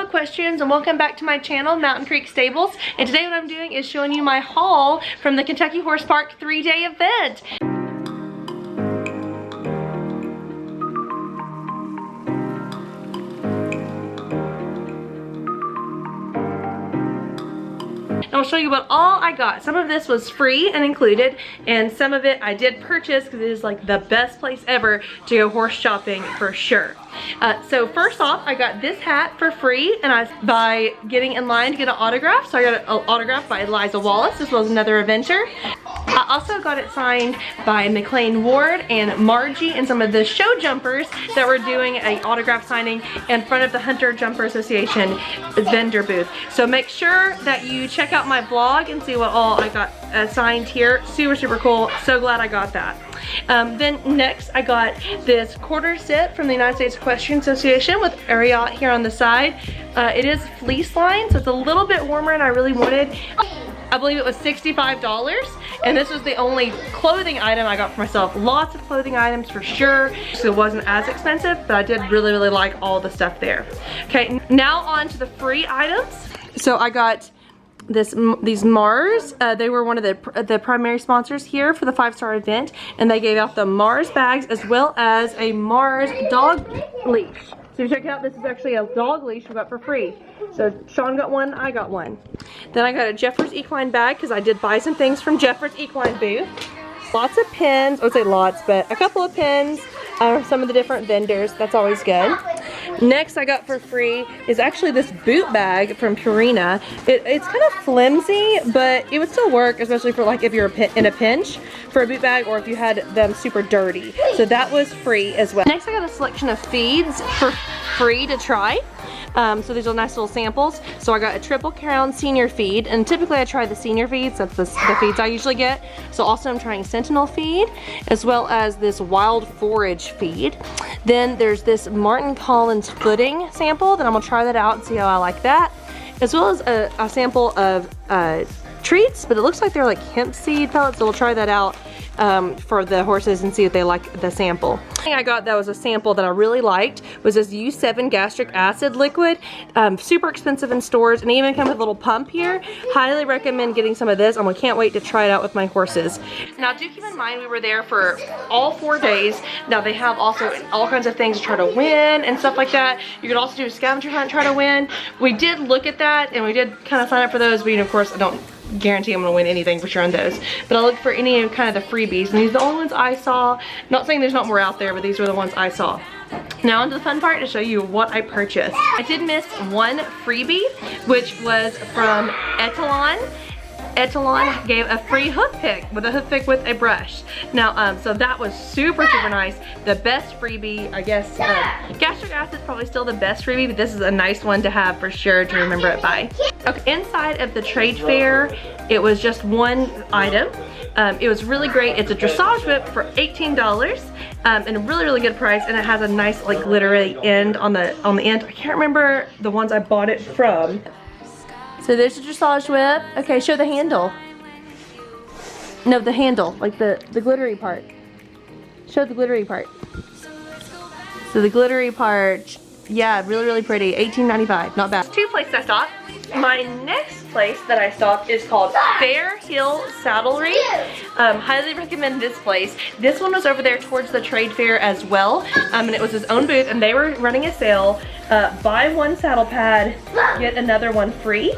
equestrians, and welcome back to my channel, Mountain Creek Stables. And today what I'm doing is showing you my haul from the Kentucky Horse Park 3-day event. And I'll show you what all I got. Some of this was free and included, and some of it I did purchase because it is like the best place ever to go horse shopping for sure. So first off, I got this hat for free, and by getting in line to get an autograph. So I got an autograph by Eliza Wallace, as well as another adventure. I also got it signed by McLean Ward and Margie and some of the show jumpers that were doing an autograph signing in front of the Hunter Jumper Association vendor booth. So make sure that you check out my blog and see what all I got signed here. Super, super cool. So glad I got that. Then next I got this quarter zip from the United States Equestrian Association with Ariat here on the side. It is fleece lined, so it's a little bit warmer, and I really wanted, I believe it was $65, and this was the only clothing item I got for myself. Lots of clothing items for sure, so it wasn't as expensive, but I did really, really like all the stuff there. Okay, now on to the free items. So I got these Mars. They were one of the primary sponsors here for the 5-star event, and they gave out the Mars bags as well as a Mars dog leash. So check it out, this is actually a dog leash we got for free. So Sean got one, I got one. Then I got a Jeffers Equine bag because I did buy some things from Jeffers Equine booth. Lots of pins, I would say lots, but a couple of pins from some of the different vendors. That's always good. Next I got for free is actually this boot bag from Purina. It's kind of flimsy, but it would still work, especially for like if you're in a pinch for a boot bag, or if you had them super dirty. So that was free as well. Next I got a selection of feeds for free to try. So these are nice little samples. So I got a Triple Crown senior feed, and typically I try the senior feeds. That's the feeds I usually get. So also I'm trying Sentinel feed, as well as this Wild Forage feed. Then there's this Martin Collins footing sample, that I'm gonna try that out and see how I like that. As well as a sample of treats, but it looks like they're like hemp seed pellets, so we'll try that out for the horses and see if they like the sample. The thing I got that was a sample that I really liked was this U7 gastric acid liquid. Super expensive in stores, and even comes with a little pump here. Highly recommend getting some of this. I can't wait to try it out with my horses. Now do keep in mind we were there for all 4 days. Now they have also all kinds of things to try to win and stuff like that. You could also do a scavenger hunt, try to win. We did look at that, and we did kind of sign up for those, but of course I don't guarantee I'm gonna win anything for sure on those, but I looked for any of kind of the freebies, and these are the only ones I saw. Not saying there's not more out there, but these were the ones I saw. Now onto the fun part, to show you what I purchased. I did miss one freebie, which was from Etalon. Etalon gave a free hoof pick with a brush. Now, so that was super, super nice. The best freebie, I guess, gastric acid is probably still the best freebie, but this is a nice one to have for sure to remember it by. Okay, inside of the trade fair, it was just one item. It was really great. It's a dressage whip for $18, and a really, really good price, and it has a nice like glittery end on the end. I can't remember the ones I bought it from. So there's the dressage whip. Okay, show the handle. No, the handle, like the glittery part. Show the glittery part. So the glittery part, yeah, really, really pretty. $18.95, not bad. 2 places I stopped. My next place that I stopped is called Fair Hill Saddlery. Highly recommend this place. This one was over there towards the trade fair as well, and it was his own booth, and they were running a sale. Buy one saddle pad, get another one free.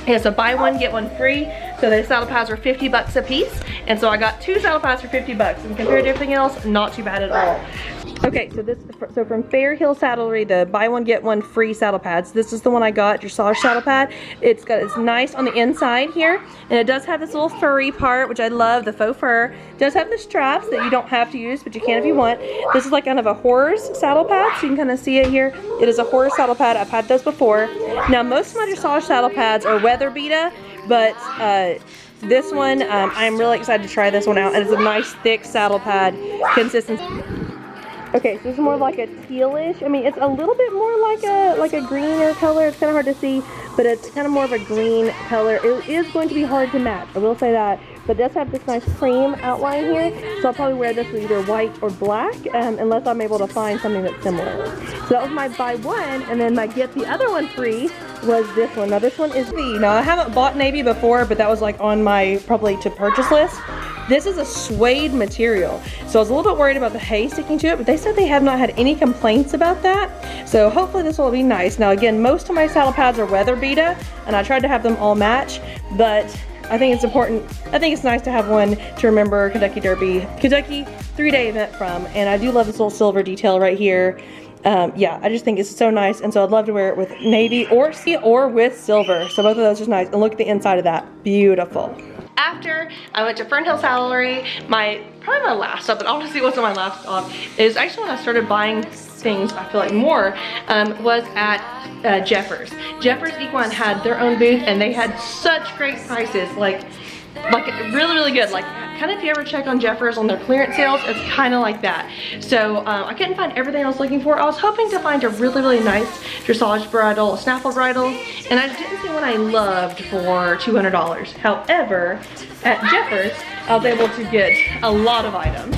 Yeah, so buy one, get one free. So the saddle pads were 50 bucks a piece, and so I got 2 saddle pads for 50 bucks, and compared to everything else, not too bad at all. Okay, so from Fair Hill Saddlery, the buy one get one free saddle pads. This is the one I got, dressage saddle pad. It's nice on the inside here, and it does have this little furry part, which I love, the faux fur. It does have the straps that you don't have to use, but you can if you want. This is like kind of a horse saddle pad, so you can kind of see it here. It is a horse saddle pad. I've had those before. Now most of my dressage saddle pads are weather beata, but this one, I'm really excited to try this one out, and it's a nice thick saddle pad consistency. Okay, so this is more like a tealish. I mean, it's a little bit more like a greener color. It's kind of hard to see, but it's kind of more of a green color. It is going to be hard to match, I will say that. but it does have this nice cream outline here, so I'll probably wear this with either white or black, unless I'm able to find something that's similar. So that was my buy one, and then my get the other one free was this one. Now this one is the, now I haven't bought navy before, but that was like on my probably to purchase list. This is a suede material, so I was a little bit worried about the hay sticking to it, but they said they have not had any complaints about that. So hopefully this will be nice. Now again, most of my saddle pads are weather beta, and I tried to have them all match, but I think it's important, I think it's nice to have one to remember Kentucky 3-day event from, and I do love this little silver detail right here. Yeah, I just think it's so nice, and so I'd love to wear it with navy or with silver. So both of those are nice, and look at the inside of that, beautiful. After I went to Fernhill Saddlery, probably my last stop, but honestly it wasn't my last stop, is actually when I started buying things, I feel like more, was at Jeffers. Jeffers Equine had their own booth, and they had such great prices, like really, really good. Like, kind of if you ever check on Jeffers on their clearance sales, it's kind of like that. So I couldn't find everything I was looking for. I was hoping to find a really, really nice dressage bridle, a snaffle bridle, and I didn't see one I loved for $200. However, at Jeffers, I was able to get a lot of items.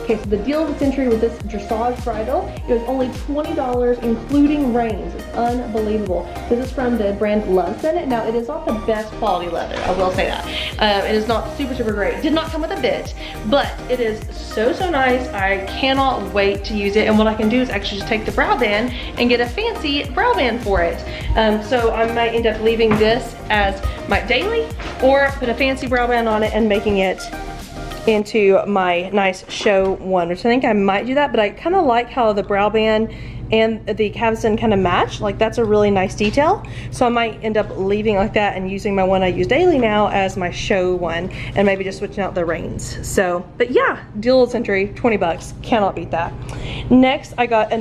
Okay, so the deal of the century with this dressage bridle, it was only $20 including reins. It's unbelievable. This is from the brand Loveson. Now, it is not the best quality leather, I will say that. It is not super, super great. It did not come with a bit, but it is so, so nice. I cannot wait to use it, and what I can do is actually just take the brow band and get a fancy brow band for it. So I might end up leaving this as my daily, or put a fancy brow band on it and making it into my nice show one, which I think I might do that, but I kind of like how the brow band and the cavesson kind of match. Like, that's a really nice detail. So I might end up leaving like that and using my one I use daily now as my show one, and maybe just switching out the reins. So, but yeah, deal of the century, 20 bucks, cannot beat that. Next, I got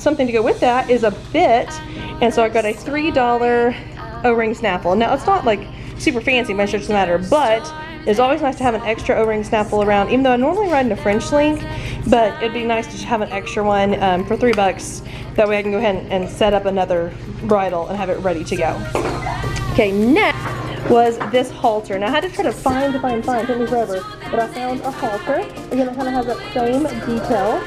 something to go with that is a bit, and so I got a $3 O-ring snaffle. Now, it's not like super fancy, my shirt's matter, but it's always nice to have an extra O-ring snaffle around, even though I normally ride in a French link, but it'd be nice to have an extra one for 3 bucks. That way I can go ahead and set up another bridle and have it ready to go. Okay, next was this halter. Now I had to try to find, it took me forever, but I found a halter. Again, it kind of has that same detail.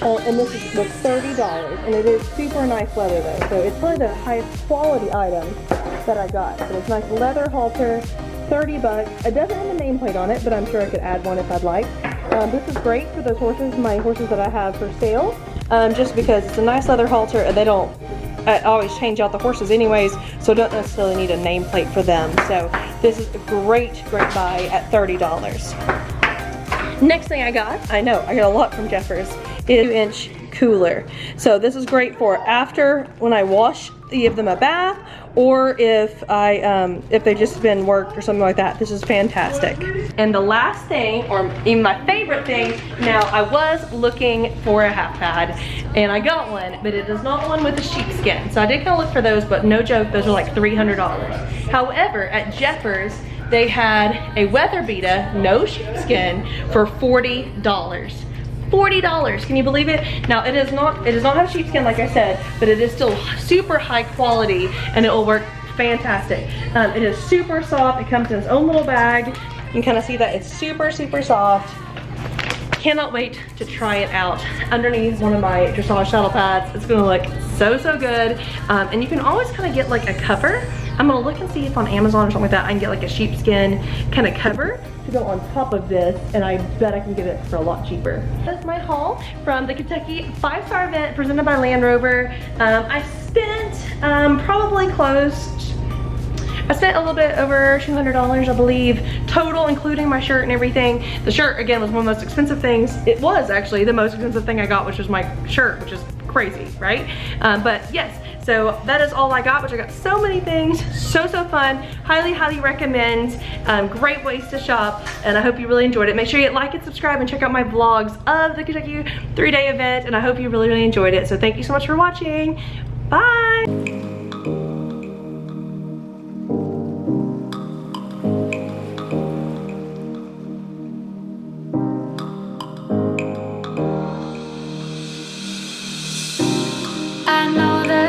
And this is like $30, and it is super nice leather though, so it's probably the highest quality item that I got. But it's nice leather halter, 30 bucks. It doesn't have a nameplate on it, but I'm sure I could add one if I'd like. This is great for those horses, my horses that I have for sale, just because it's a nice leather halter, and they don't, I always change out the horses anyways, so I don't necessarily need a nameplate for them. So this is a great, great buy at $30. Next thing I got a lot from Jeffers, is 2-inch cooler. So this is great for after, when I wash, give them a bath, or if they've just been worked or something like that. This is fantastic. And the last thing, or even my favorite thing, now I was looking for a half pad, and I got one, but it is not one with a sheepskin. So I did kind of look for those, but no joke, those are like $300. However, at Jeffers, they had a weather beta, no sheepskin, for $40. $40, can you believe it? Now it does not have sheepskin like I said, but it is still super high quality, and it will work fantastic. It is super soft. It comes in its own little bag. You can kind of see that it's super, super soft. Cannot wait to try it out underneath one of my dressage saddle pads. It's gonna look so, so good. And you can always kind of get like a cover. I'm gonna look and see if on Amazon or something like that I can get like a sheepskin kind of cover to go on top of this, and I bet I can get it for a lot cheaper. That's my haul from the Kentucky 5-star event presented by Land Rover. I spent I spent a little bit over $200, I believe, total, including my shirt and everything. The shirt, again, was one of the most expensive things. It was actually the most expensive thing I got, which was my shirt, which is crazy, right? But yes, so that is all I got, which I got so many things, so, so fun. Highly, highly recommend. Great ways to shop, and I hope you really enjoyed it. Make sure you like and subscribe and check out my vlogs of the Kentucky 3-day event, and I hope you really, really enjoyed it. So thank you so much for watching. Bye.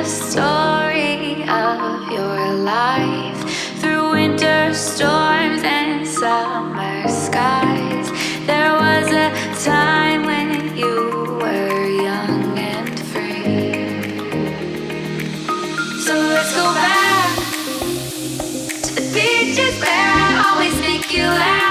Story of your life through winter storms and summer Dressage is where I always make you laugh.